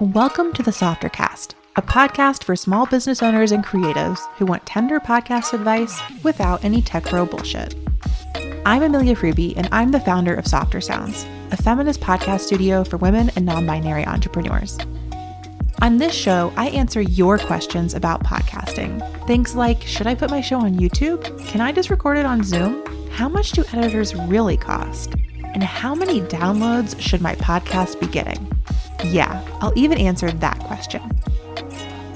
Welcome to the Softercast, a podcast for small business owners and creatives who want tender podcast advice without any tech bro bullshit. I'm Amelia Freebie, and I'm the founder of Softer Sounds, a feminist podcast studio for women and non-binary entrepreneurs. On this show, I answer your questions about podcasting. Things like, should I put my show on YouTube? Can I just record it on Zoom? How much do editors really cost? And how many downloads should my podcast be getting? Yeah, I'll even answer that question.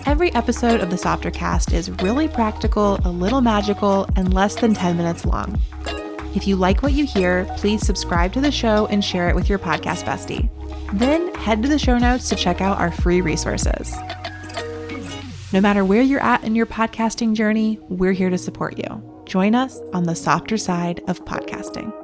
Every episode of the Softercast is really practical, a little magical, and less than 10 minutes long. If you like what you hear, please subscribe to the show and share it with your podcast bestie. Then head to the show notes to check out our free resources. No matter where you're at in your podcasting journey, we're here to support you. Join us on the softer side of podcasting.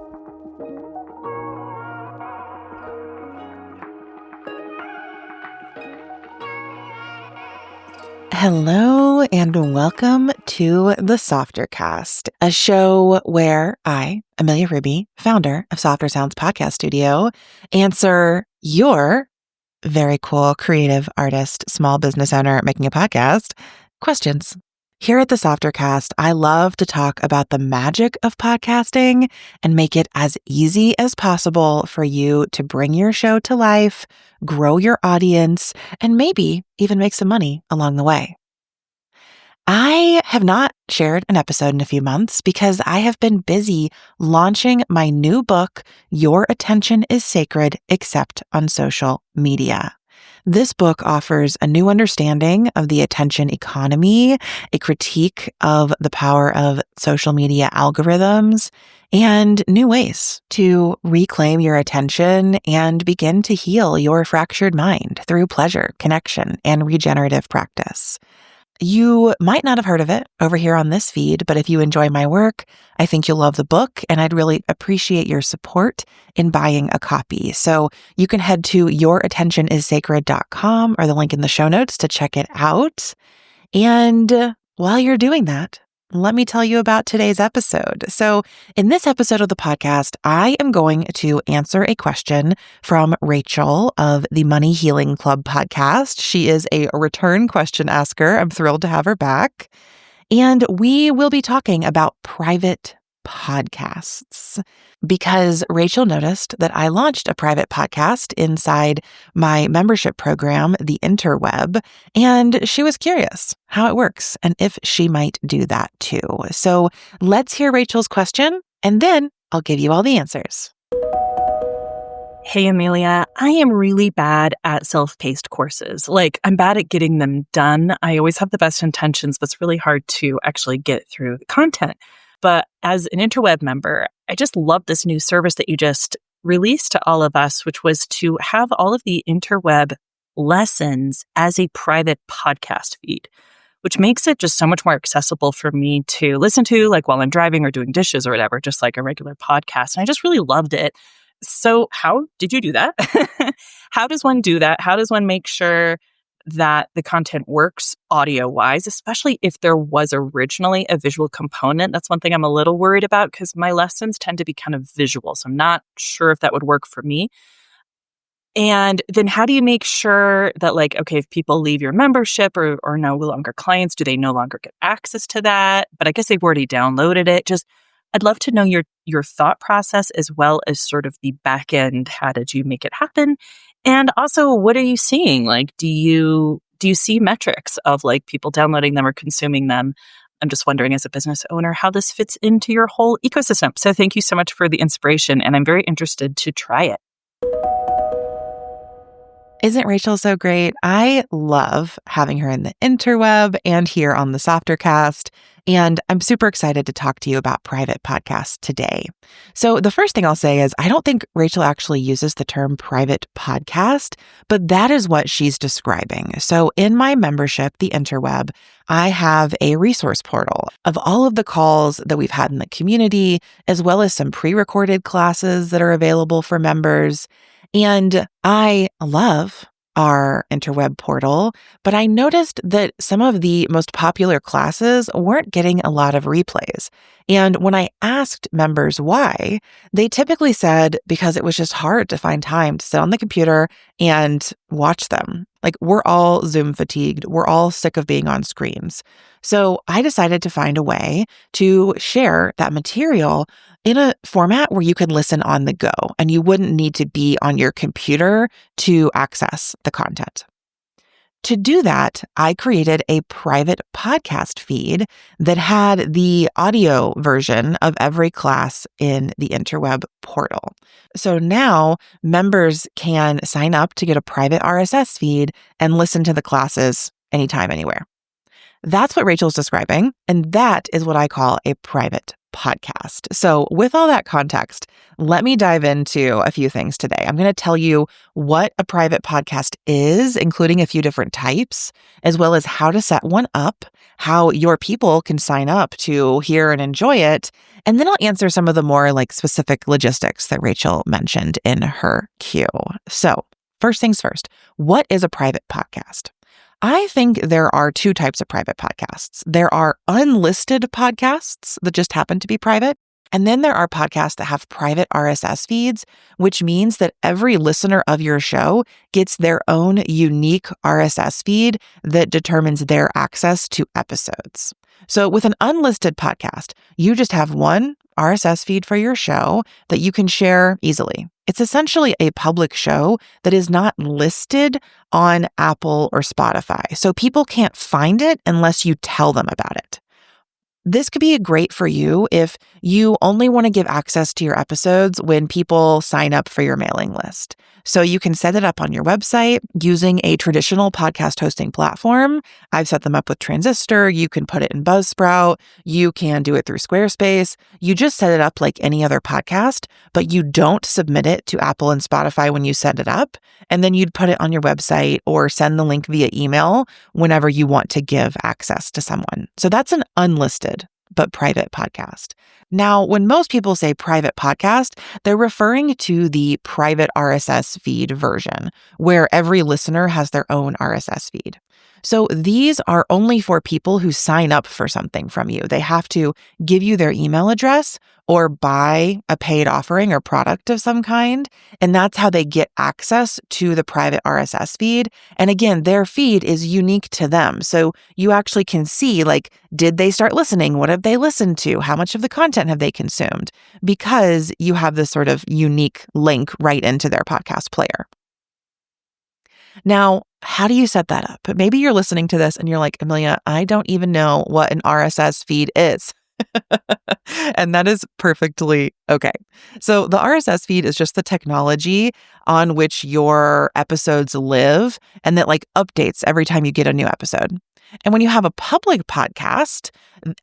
Hello and welcome to the Softercast, a show where I, Amelia Freebie, founder of Softer Sounds Podcast Studio, answer your very cool creative artist, small business owner making a podcast questions. Here at the Softercast, I love to talk about the magic of podcasting and make it as easy as possible for you to bring your show to life, grow your audience, and maybe even make some money along the way. I have not shared an episode in a few months because I have been busy launching my new book, Your Attention is Sacred, Except on Social Media. This book offers a new understanding of the attention economy, a critique of the power of social media algorithms, and new ways to reclaim your attention and begin to heal your fractured mind through pleasure, connection, and regenerative practice. You might not have heard of it over here on this feed, but if you enjoy my work, I think you'll love the book, and I'd really appreciate your support in buying a copy. So you can head to yourattentionissacred.com or the link in the show notes to check it out. And while you're doing that, let me tell you about today's episode. So in this episode of the podcast, I am going to answer a question from Rachel of the Money Healing Club podcast. She is a return question asker. I'm thrilled to have her back. And we will be talking about private podcasts because Rachel noticed that I launched a private podcast inside my membership program, the Interweb, and she was curious how it works and if she might do that too. So let's hear Rachel's question, and then I'll give you all the answers. Hey, Amelia, I am really bad at self-paced courses. I'm bad at getting them done. I always have the best intentions, but it's really hard to actually get through the content. But as an Interweb member, I just love this new service that you just released to all of us, which was to have all of the Interweb lessons as a private podcast feed, which makes it just so much more accessible for me to listen to, while I'm driving or doing dishes or whatever, just like a regular podcast. And I just really loved it. So how did you do that? How does one do that? How does one make sure that the content works audio-wise, especially if there was originally a visual component? That's one thing I'm a little worried about because my lessons tend to be kind of visual. So I'm not sure if that would work for me. And then how do you make sure that, if people leave your membership or are no longer clients, do they no longer get access to that? But I guess they've already downloaded it. I'd love to know your thought process as well as sort of the back end. How did you make it happen? And also, what are you seeing? Do you see metrics of people downloading them or consuming them? I'm just wondering, as a business owner, how this fits into your whole ecosystem. So thank you so much for the inspiration, and I'm very interested to try it. Isn't Rachel so great? I love having her in the Interweb and here on the Softercast, and I'm super excited to talk to you about private podcasts today. So the first thing I'll say is I don't think Rachel actually uses the term private podcast, but that is what she's describing. So in my membership, the Interweb, I have a resource portal of all of the calls that we've had in the community, as well as some pre-recorded classes that are available for members. And I love our Interweb portal, but I noticed that some of the most popular classes weren't getting a lot of replays. And when I asked members why, they typically said because it was just hard to find time to sit on the computer and watch them. Like, we're all Zoom fatigued. We're all sick of being on screens. So I decided to find a way to share that material in a format where you could listen on the go and you wouldn't need to be on your computer to access the content. To do that, I created a private podcast feed that had the audio version of every class in the interweb portal. So now members can sign up to get a private RSS feed and listen to the classes anytime, anywhere. That's what Rachel's describing, and that is what I call a private podcast. So with all that context, let me dive into a few things today. I'm going to tell you what a private podcast is, including a few different types, as well as how to set one up, how your people can sign up to hear and enjoy it, and then I'll answer some of the more specific logistics that Rachel mentioned in her cue. So first things first, what is a private podcast? I think there are two types of private podcasts. There are unlisted podcasts that just happen to be private. And then there are podcasts that have private RSS feeds, which means that every listener of your show gets their own unique RSS feed that determines their access to episodes. So with an unlisted podcast, you just have one RSS feed for your show that you can share easily. It's essentially a public show that is not listed on Apple or Spotify, so people can't find it unless you tell them about it. This could be great for you if you only want to give access to your episodes when people sign up for your mailing list. So you can set it up on your website using a traditional podcast hosting platform. I've set them up with Transistor. You can put it in Buzzsprout. You can do it through Squarespace. You just set it up like any other podcast, but you don't submit it to Apple and Spotify when you set it up. And then you'd put it on your website or send the link via email whenever you want to give access to someone. So that's an unlisted but private podcast. Now, when most people say private podcast, they're referring to the private RSS feed version, where every listener has their own RSS feed. So these are only for people who sign up for something from you. They have to give you their email address or buy a paid offering or product of some kind. And that's how they get access to the private RSS feed. And again, their feed is unique to them. So you actually can see, did they start listening? What have they listened to? How much of the content have they consumed? Because you have this sort of unique link right into their podcast player. Now, how do you set that up? Maybe you're listening to this and you're like, Amelia, I don't even know what an RSS feed is. And that is perfectly okay. So the RSS feed is just the technology on which your episodes live and that updates every time you get a new episode. And when you have a public podcast,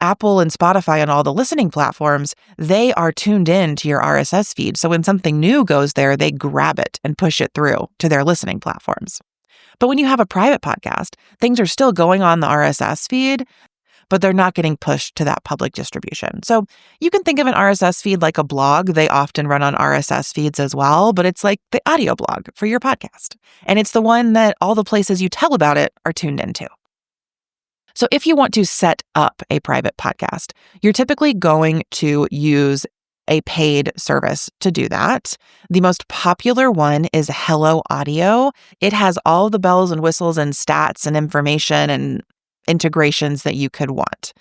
Apple and Spotify and all the listening platforms, they are tuned in to your RSS feed. So when something new goes there, they grab it and push it through to their listening platforms. But when you have a private podcast, things are still going on the RSS feed, but they're not getting pushed to that public distribution. So you can think of an RSS feed like a blog. They often run on RSS feeds as well, but it's like the audio blog for your podcast. And it's the one that all the places you tell about it are tuned into. So if you want to set up a private podcast, you're typically going to use a paid service to do that. The most popular one is Helloaudio. It has all the bells and whistles and stats and information and integrations that you could want.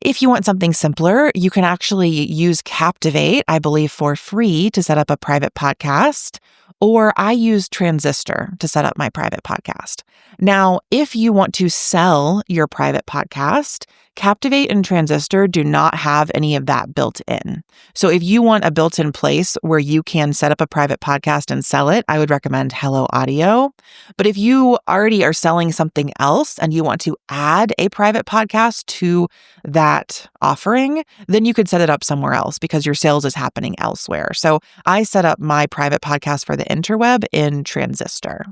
If you want something simpler, you can actually use Captivate, I believe, for free to set up a private podcast, or I use Transistor to set up my private podcast. Now, if you want to sell your private podcast, Captivate and Transistor do not have any of that built in. So if you want a built-in place where you can set up a private podcast and sell it, I would recommend Helloaudio. But if you already are selling something else and you want to add a private podcast to that offering, then you could set it up somewhere else because your sales is happening elsewhere. So I set up my private podcast for the interweb in Transistor.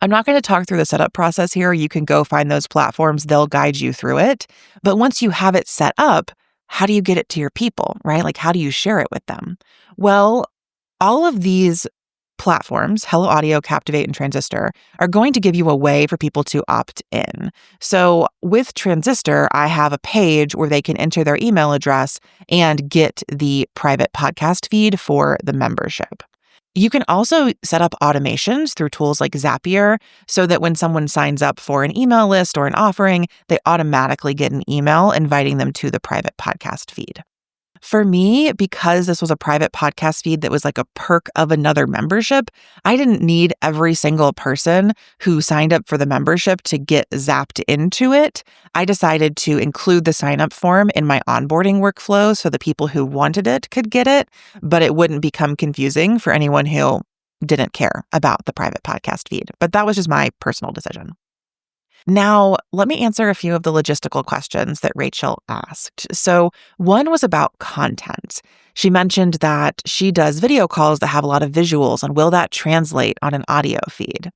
I'm not going to talk through the setup process here. You can go find those platforms. They'll guide you through it. But once you have it set up, how do you get it to your people, right? How do you share it with them? Well, all of these platforms, Helloaudio, Captivate, and Transistor, are going to give you a way for people to opt in. So with Transistor, I have a page where they can enter their email address and get the private podcast feed for the membership. You can also set up automations through tools like Zapier so that when someone signs up for an email list or an offering, they automatically get an email inviting them to the private podcast feed. For me, because this was a private podcast feed that was like a perk of another membership, I didn't need every single person who signed up for the membership to get zapped into it. I decided to include the sign-up form in my onboarding workflow so the people who wanted it could get it, but it wouldn't become confusing for anyone who didn't care about the private podcast feed. But that was just my personal decision. Now, let me answer a few of the logistical questions that Rachel asked. So, one was about content. She mentioned that she does video calls that have a lot of visuals, and will that translate on an audio feed?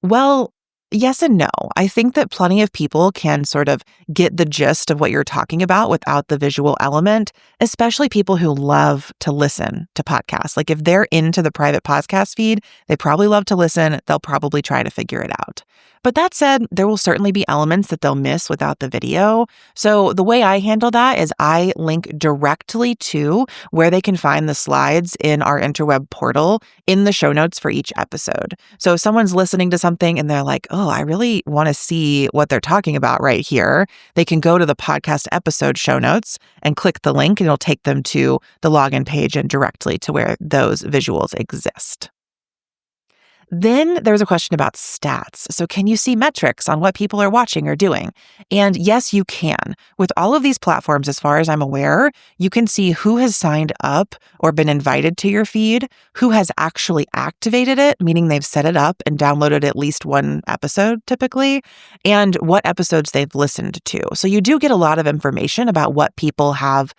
Well, yes and no. I think that plenty of people can sort of get the gist of what you're talking about without the visual element, especially people who love to listen to podcasts. Like if they're into the private podcast feed, they probably love to listen. They'll probably try to figure it out. But that said, there will certainly be elements that they'll miss without the video. So the way I handle that is I link directly to where they can find the slides in our interweb portal in the show notes for each episode. So if someone's listening to something and they're like, oh, I really want to see what they're talking about right here, they can go to the podcast episode show notes and click the link, and it'll take them to the login page and directly to where those visuals exist. Then there's a question about stats. So can you see metrics on what people are watching or doing? And yes, you can. With all of these platforms, as far as I'm aware, you can see who has signed up or been invited to your feed, who has actually activated it, meaning they've set it up and downloaded at least one episode typically, and what episodes they've listened to. So you do get a lot of information about what people have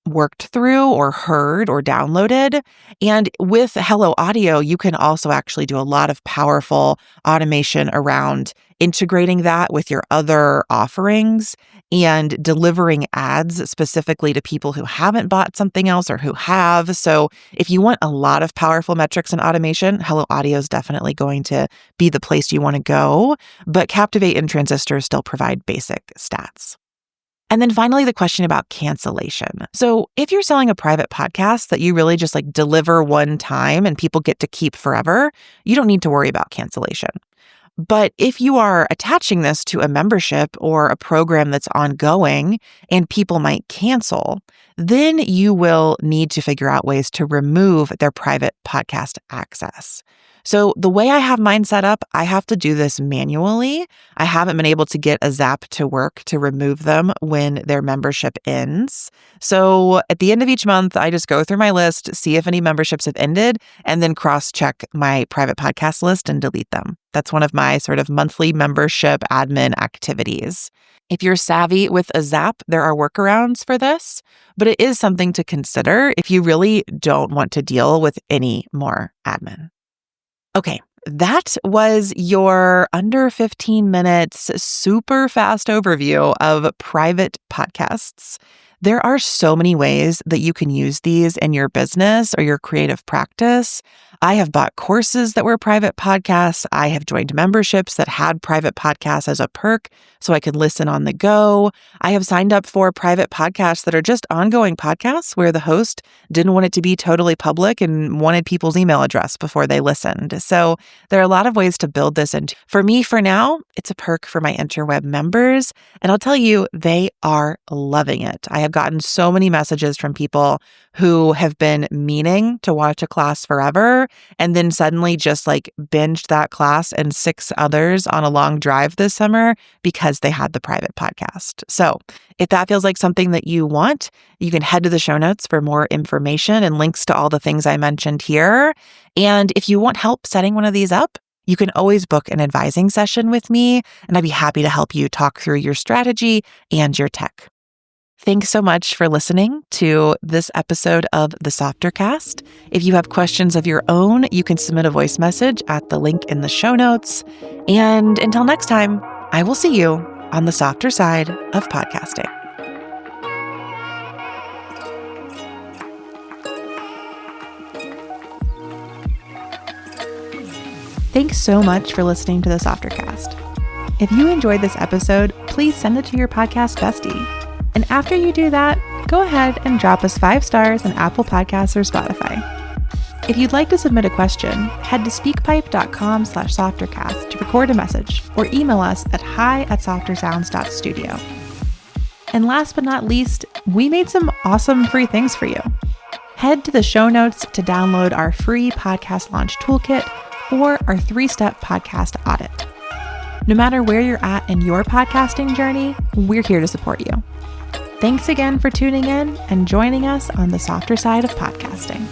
worked through or heard or downloaded. And with Helloaudio, you can also actually do a lot of powerful automation around integrating that with your other offerings and delivering ads specifically to people who haven't bought something else or who have. So if you want a lot of powerful metrics and automation, Helloaudio is definitely going to be the place you want to go. But Captivate and Transistor still provide basic stats. And then finally, the question about cancellation. So if you're selling a private podcast that you really just like deliver one time and people get to keep forever, you don't need to worry about cancellation. But if you are attaching this to a membership or a program that's ongoing and people might cancel, then you will need to figure out ways to remove their private podcast access. So the way I have mine set up, I have to do this manually. I haven't been able to get a Zap to work to remove them when their membership ends. So at the end of each month, I just go through my list, see if any memberships have ended, and then cross-check my private podcast list and delete them. That's one of my sort of monthly membership admin activities. If you're savvy with a Zap, there are workarounds for this, but it is something to consider if you really don't want to deal with any more admin. Okay, that was your under 15 minutes, super fast overview of private podcasts. There are so many ways that you can use these in your business or your creative practice. I have bought courses that were private podcasts. I have joined memberships that had private podcasts as a perk so I could listen on the go. I have signed up for private podcasts that are just ongoing podcasts where the host didn't want it to be totally public and wanted people's email address before they listened. So there are a lot of ways to build this in. For me, for now, it's a perk for my interweb members. And I'll tell you, they are loving it. I have gotten so many messages from people who have been meaning to watch a class forever and then suddenly just like binged that class and 6 others on a long drive this summer because they had the private podcast. So if that feels like something that you want, you can head to the show notes for more information and links to all the things I mentioned here. And if you want help setting one of these up, you can always book an advising session with me, and I'd be happy to help you talk through your strategy and your tech. Thanks so much for listening to this episode of the Softercast. If you have questions of your own, you can submit a voice message at the link in the show notes. And until next time, I will see you on the softer side of podcasting. Thanks so much for listening to the Softercast. If you enjoyed this episode, please send it to your podcast bestie. And after you do that, go ahead and drop us 5 stars on Apple Podcasts or Spotify. If you'd like to submit a question, head to speakpipe.com/softercast to record a message or email us at hi@softersounds.studio. And last but not least, we made some awesome free things for you. Head to the show notes to download our free podcast launch toolkit or our 3-step podcast audit. No matter where you're at in your podcasting journey, we're here to support you. Thanks again for tuning in and joining us on the softer side of podcasting.